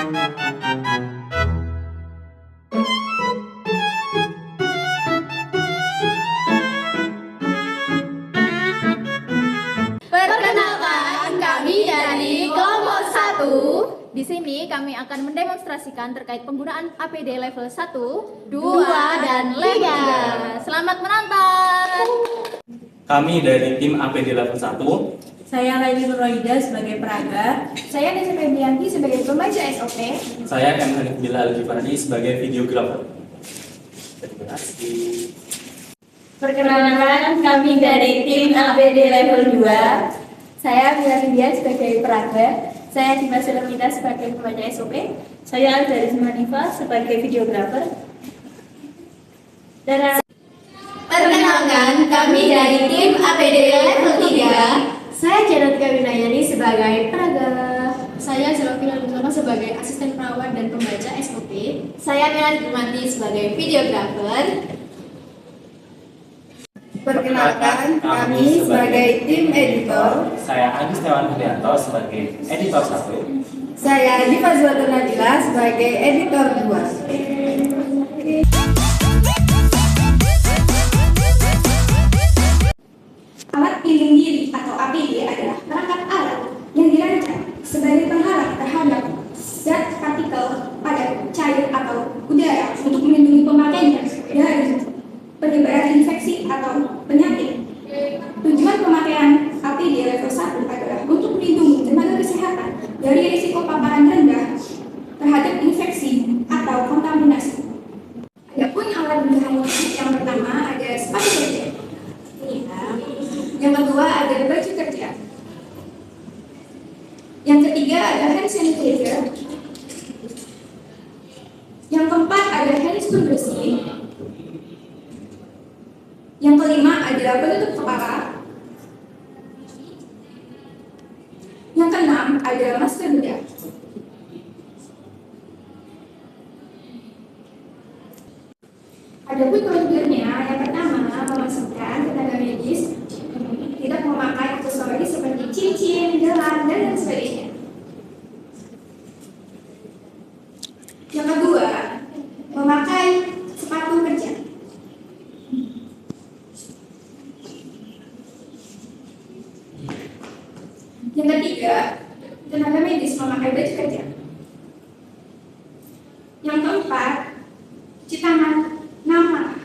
Perkenalkan, kami dari kelompok 1. Di sini kami akan mendemonstrasikan terkait penggunaan APD level 1, 2, dan level 3. Selamat menonton! Kami dari tim APD level 1. Saya Laili Nurroida sebagai peraga. Saya Desi Febrianti sebagai pembaca SOP. Saya M. Hanif Bilal Al-Jifardi sebagai videografer. Terima kasih. Perkenalkan, kami dari tim APD level 2. Saya Mila Lydia sebagai peraga. Saya Dimas Sulamita sebagai pembaca SOP. Saya Aldaris Manifa sebagai videografer. Dan Perkenalkan, kami dari tim APD level 3. Saya Janatika Winayani sebagai peraga. Saya Zelofina Lutono sebagai asisten perawat dan pembaca SOP. Saya Mila Dimanti sebagai videografer. Perkenalkan, kami sebagai tim editor. Saya Agus Tewan Haryanto sebagai editor 1. Saya Diva Zuatur Nadila sebagai editor 2. Alat pelindung diri atau APD adalah perangkat alat yang dirancang sebagai penghalang terhadap zat partikel pada cair atau udara untuk melindungi pemakainya dari penyebaran infeksi atau penyakit. Tujuan pemakaian APD level 1 adalah untuk melindungi tenaga kesehatan dari risiko paparan rendah terhadap infeksi atau kontaminasi. Adapun alat berbahaya yang pertama ada sepatu kerja. Yang kedua ada baju kerja. Yang ketiga ada hand sanitizer. Yang keempat ada handscoon bersih. Yang kelima ada penutup kepala. Yang keenam ada masker bedah. Adapun prosedurnya, yang pertama memasukkan tenaga medis, tidak memakai aksesoris seperti cincin, gelang, dan lain sebagainya. Yang kedua, memakai sepatu kerja. Yang ketiga, tenaga medis memakai baju kerja. Yang keempat, cuci tangan 6 langkah.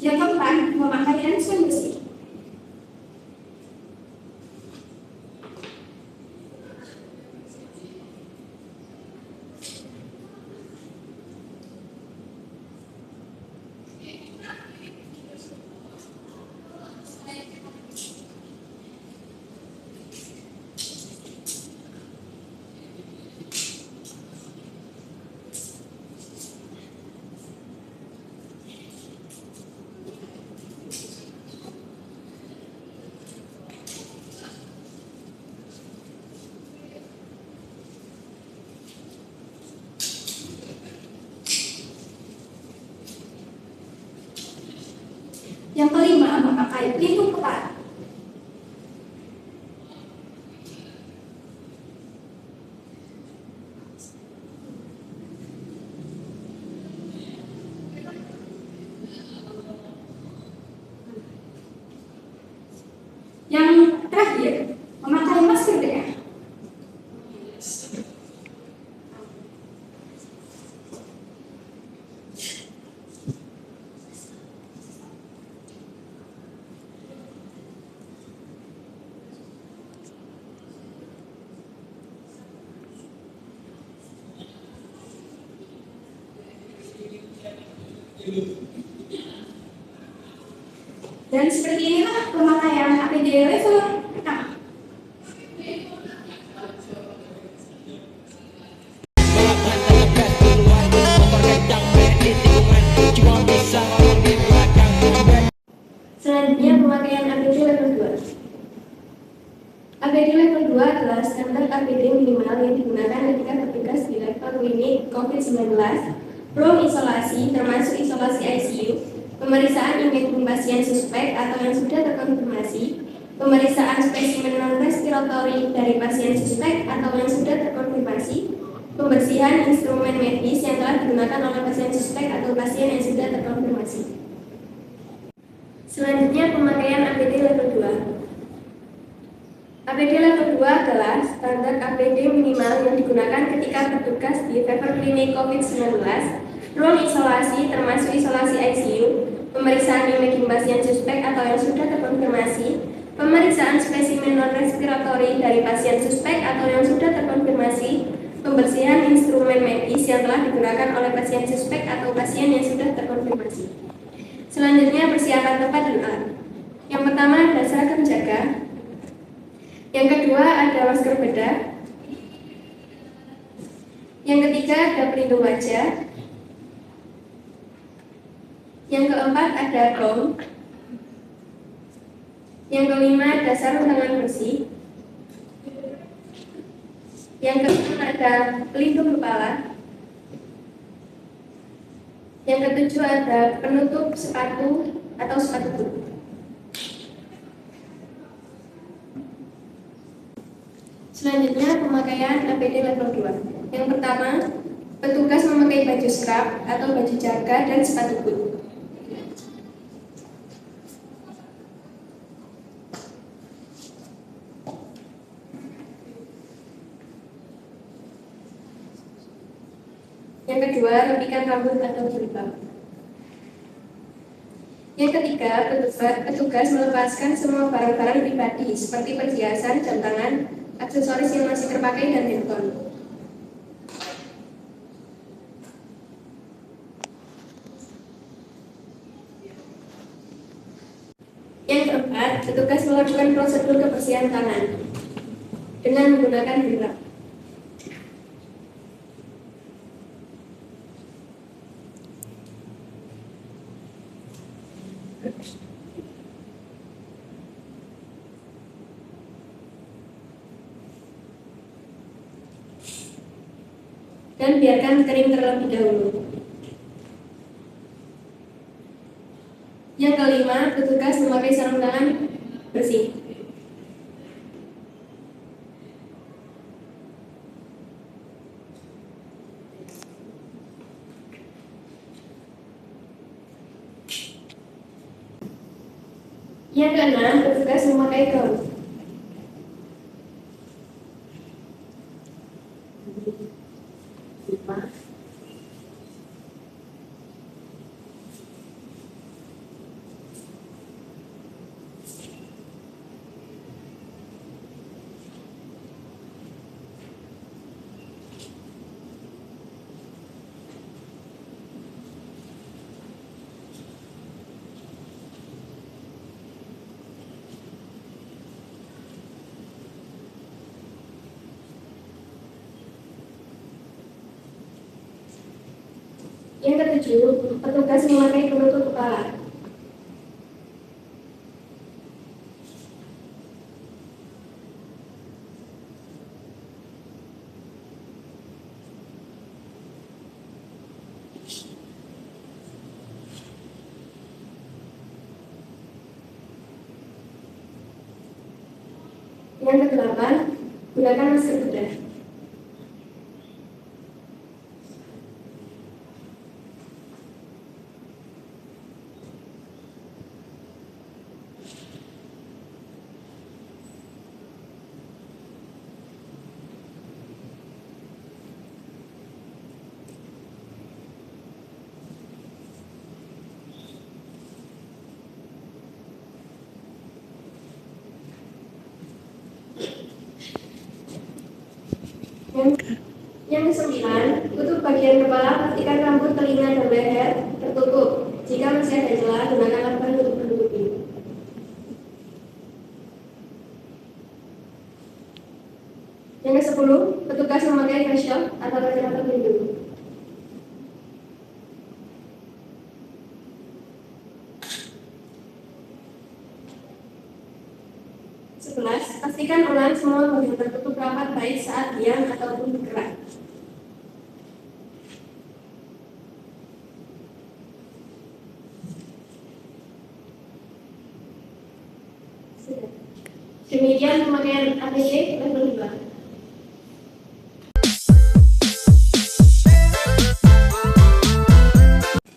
Yang keempat, memakai handphone bersih. Yang kelima, memakai pelindung kepala. Yang terakhir, memakai masker bedah. Dan seperti inilah pemakaian APD level pertama. Cuma bisa Menuju level 2. APD level 2 adalah standar APD minimal yang digunakan ketika bertugas di level klinik COVID-19, ruang isolasi termasuk isolasi ICU, pemeriksaan imaging pasien suspek atau yang sudah terkonfirmasi, pemeriksaan spesimen non-respiratori dari pasien suspek atau yang sudah terkonfirmasi, pembersihan instrumen medis yang telah digunakan oleh pasien suspek atau pasien yang sudah terkonfirmasi. Selanjutnya, pemakaian APD level 2. APD level 2 adalah standar APD minimal yang digunakan ketika bertugas di level klinik COVID-19, ruang isolasi termasuk isolasi ICU, pemeriksaan imaging pasien suspek atau yang sudah terkonfirmasi, pemeriksaan spesimen non-respiratori dari pasien suspek atau yang sudah terkonfirmasi, pembersihan instrumen medis yang telah digunakan oleh pasien suspek atau pasien yang sudah terkonfirmasi. Selanjutnya, persiapan tempat dan alat. Yang pertama ada seragam jaga. Yang kedua ada masker bedah. Yang ketiga ada pelindung wajah. Yang keempat ada gaun. Yang kelima ada sarung tangan bersih. Yang keenam ada pelindung kepala. Yang ketujuh ada penutup sepatu atau sepatu boot. Selanjutnya, pemakaian APD level 2. Yang pertama, petugas memakai baju scrub atau baju jaga dan sepatu boot. Yang kedua, rapikan rambut atau jilbab. Yang ketiga, petugas melepaskan semua barang-barang pribadi seperti perhiasan, jam tangan, aksesoris yang masih terpakai, dan handphone. Yang keempat, petugas melakukan prosedur kebersihan tangan dengan menggunakan bilah. Dan biarkan kering terlebih dahulu. Yang kelima, petugas memakai sarung tangan bersih. Yang keenam, petugas memakai gaun. Yang ketujuh, petugas memakai penutup kepala. Yang kedelapan, gunakan masker bedah. Yang kesembilan, tutup bagian kepala, pastikan rambut, telinga, dan leher tertutup. Jika masih ada celah, gunakan lakban untuk menutupi. Yang ke-10, petugas memakai face shield atau kacamata pelindung. 11. Pastikan ulang semua bagian tertutup rapat baik saat diam ataupun bergerak. Demikian pemakaian APD level 2.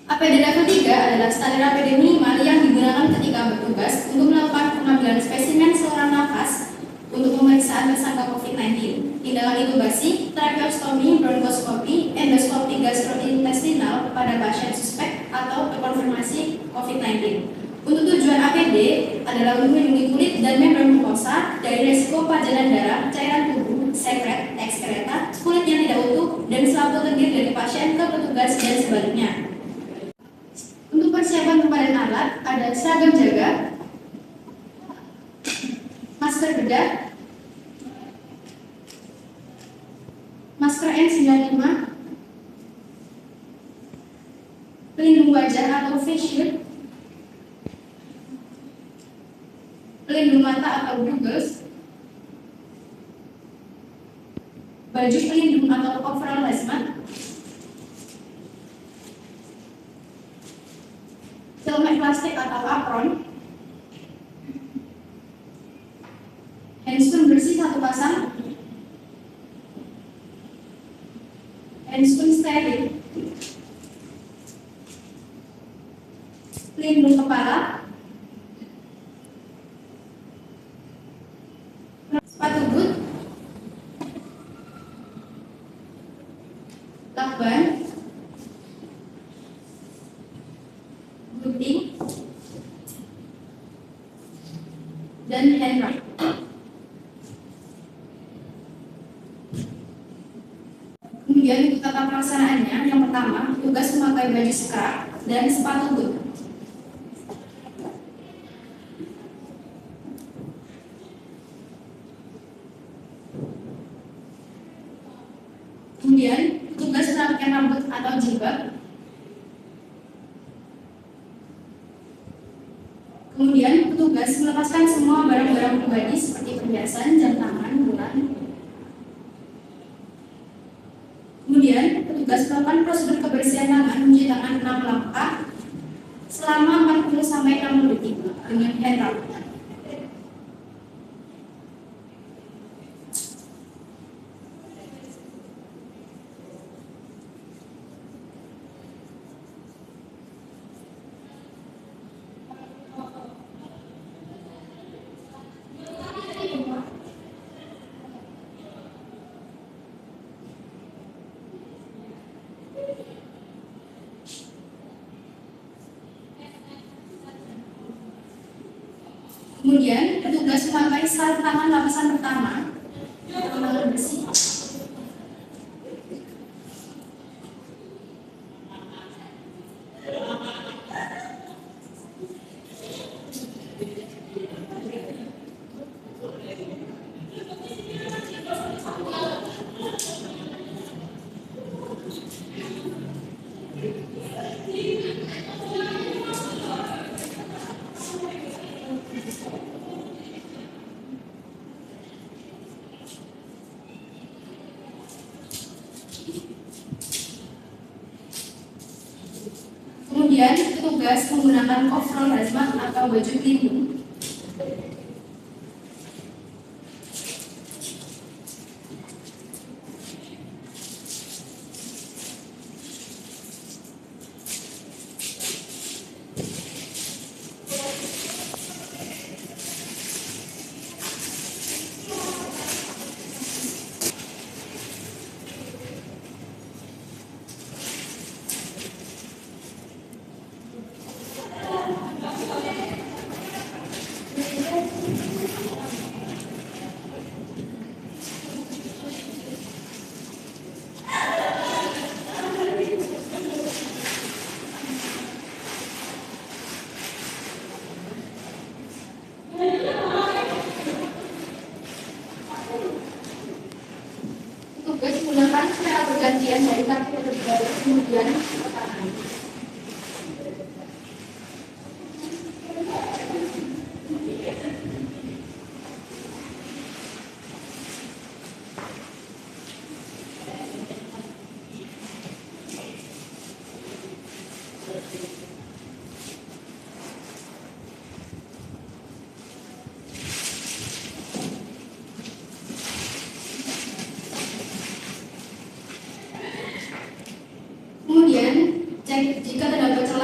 APD level 3 adalah standar APD minimal yang digunakan ketika bertugas untuk melakukan pengambilan spesimen saluran nafas untuk pemeriksaan tersangka COVID-19. Tindakan intubasi, tracheostomi, bronkoskopi, endoskopi gastrointestinal pada pasien suspek atau terkonfirmasi COVID-19. Untuk tujuan APD adalah untuk melindungi kulit dan membran mukosa dari resiko pajanan darah, cairan tubuh, sekret, ekskreta, kulit yang tidak utuh, dan selaput lendir dari pasien ke petugas dan sebaliknya. Untuk persiapan pemadam alat ada seragam jaga, masker bedah, masker N95, pelindung wajah atau face shield, pelindung mata atau goggles, baju pelindung atau overall hazmat, helmet plastik atau apron, handscoon bersih 1 pasang, handscoon steril, pelindung kepala, sepatu boot, lakban, gunting, dan hand wrap. Kemudian untuk tata pelaksanaannya, yang pertama, tugas memakai baju scrub dan sepatu boot. Kemudian, tugas merapikan rambut atau jilbab. Kemudian, petugas melepaskan semua barang-barang pribadi seperti perhiasan, jam tangan, bulan. Kemudian, petugas melakukan prosedur kebersihan tangan mencuci tangan 6 langkah selama 40-60 detik dengan hand rub. Kemudian, petugas memakai sarung tangan lapisan pertama yang bersih. Kemudian, petugas menggunakan overall hazmat atau baju pelindung. Petugas menggunakan secara bergantian dari kaki terlebih dahulu, kemudian ke tangan.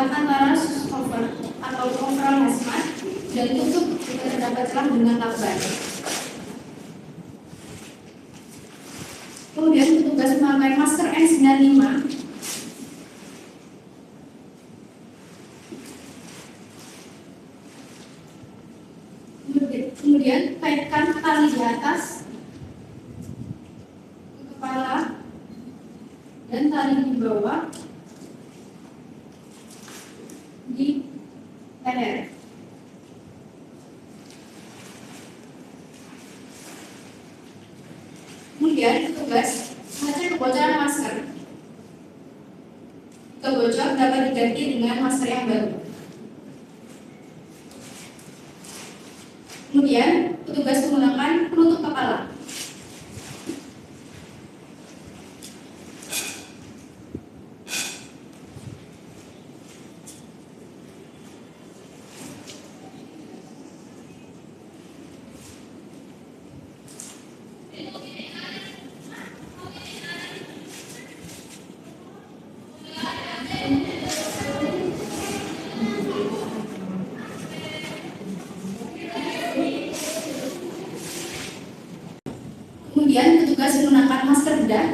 celah antara cover atau overall hazmat dan tutup jika terdapat celah dengan lakban. Kemudian petugas memakai masker N95 kemudian kaitkan tali di atas kepala dan tali di bawah di leher. Kemudian petugas mengecek kebocoran masker. Jika bocor dapat diganti dengan masker yang baru. Kemudian petugas menggunakan penutup kepala. Kemudian petugas menggunakan masker bedah.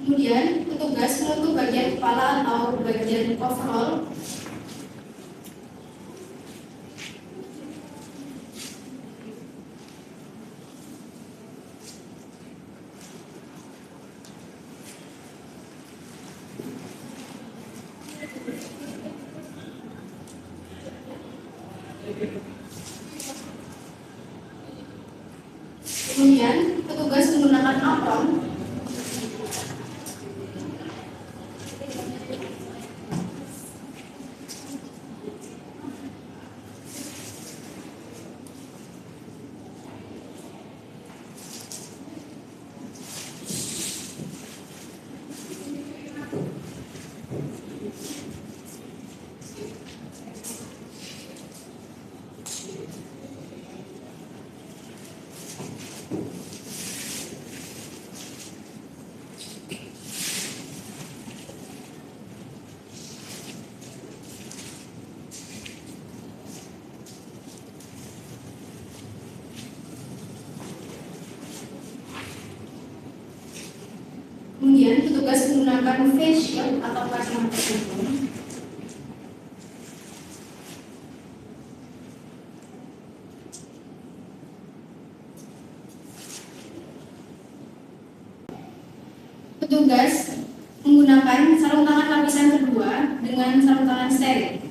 Kemudian petugas menutup bagian kepala atau bagian overall. Kemudian petugas menggunakan apron. Kemudian petugas menggunakan face shield atau kacamata pelindung. Petugas menggunakan sarung tangan lapisan kedua dengan sarung tangan steril.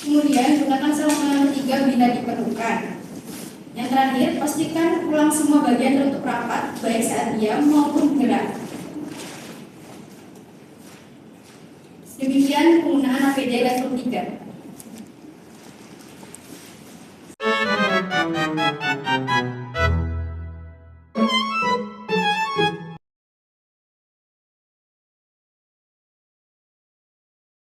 Kemudian gunakan sarung tangan ketiga bila diperlukan. Yang terakhir, pastikan ulang semua bagian tertutup rapat, baik saat diam maupun gerak. Demikian penggunaan APD level 3.